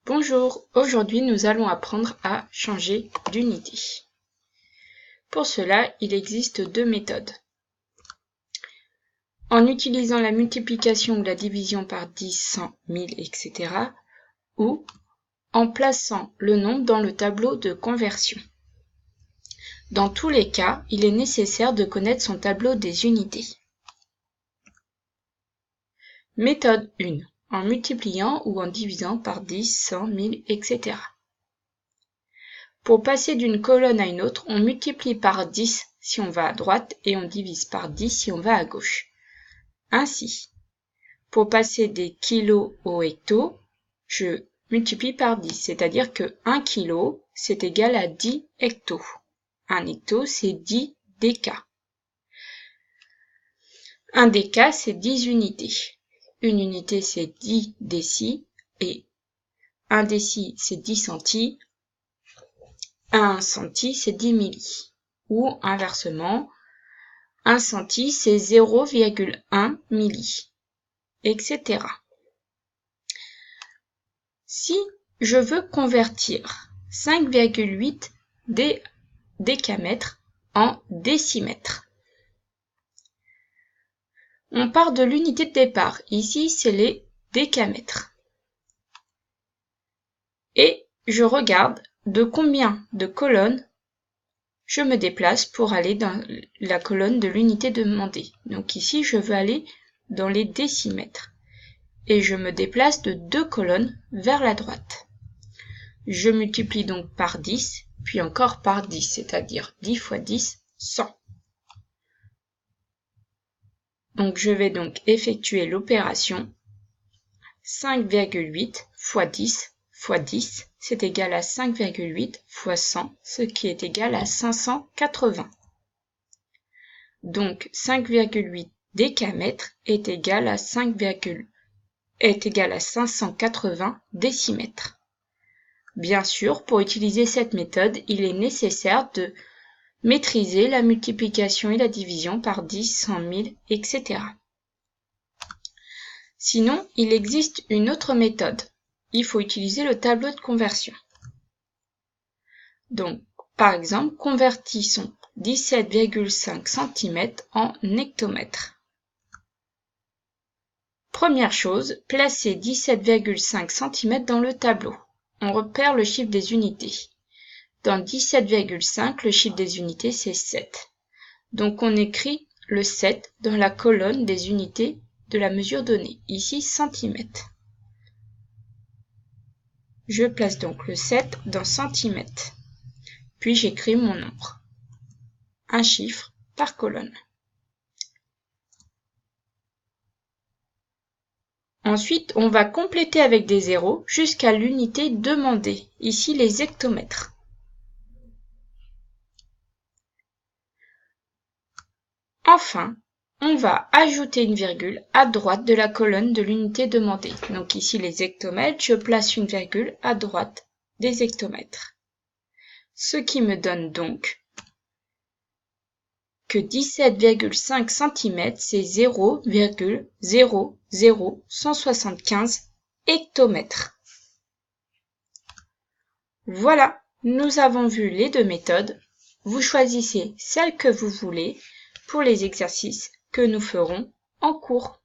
Bonjour, aujourd'hui nous allons apprendre à changer d'unité. Pour cela, il existe deux méthodes. En utilisant la multiplication ou la division par 10, 100, 1000, etc. ou en plaçant le nombre dans le tableau de conversion. Dans tous les cas, il est nécessaire de connaître son tableau des unités. Méthode 1. En multipliant ou en divisant par 10, 100, 1000, etc. Pour passer d'une colonne à une autre, on multiplie par 10 si on va à droite et on divise par 10 si on va à gauche. Ainsi, pour passer des kilos au hecto, je multiplie par 10, c'est-à-dire que 1 kilo, c'est égal à 10 hectos. 1 hecto, c'est 10 déca. 1 déca, c'est 10 unités. Une unité, c'est 10 décis, et 1 déci, c'est 10 centis. 1 centi, c'est 10 milli. Ou inversement, 1 centi, c'est 0,1 milli, etc. Si je veux convertir 5,8 décamètres en décimètres, on part de l'unité de départ. Ici, c'est les décamètres. Et je regarde de combien de colonnes je me déplace pour aller dans la colonne de l'unité demandée. Donc ici, je veux aller dans les décimètres. Et je me déplace de 2 colonnes vers la droite. Je multiplie donc par 10, puis encore par 10, c'est-à-dire 10 fois 10, 100. Donc je vais donc effectuer l'opération 5,8 fois 10 fois 10, c'est égal à 5,8 fois 100, ce qui est égal à 580. Donc 5,8 décamètres est égal à 580 décimètres. Bien sûr, pour utiliser cette méthode, il est nécessaire de maîtriser la multiplication et la division par 10, 100 000, etc. Sinon, il existe une autre méthode. Il faut utiliser le tableau de conversion. Donc, par exemple, convertissons 17,5 cm en hectomètres. Première chose, placez 17,5 cm dans le tableau. On repère le chiffre des unités. Dans 17,5, le chiffre des unités, c'est 7. Donc on écrit le 7 dans la colonne des unités de la mesure donnée, ici centimètres. Je place donc le 7 dans centimètres. Puis j'écris mon nombre. Un chiffre par colonne. Ensuite, on va compléter avec des zéros jusqu'à l'unité demandée, ici les hectomètres. Enfin, on va ajouter une virgule à droite de la colonne de l'unité demandée. Donc ici les hectomètres, je place une virgule à droite des hectomètres. Ce qui me donne donc que 17,5 cm, c'est 0,00175 hectomètres. Voilà, nous avons vu les deux méthodes. Vous choisissez celle que vous voulez pour les exercices que nous ferons en cours.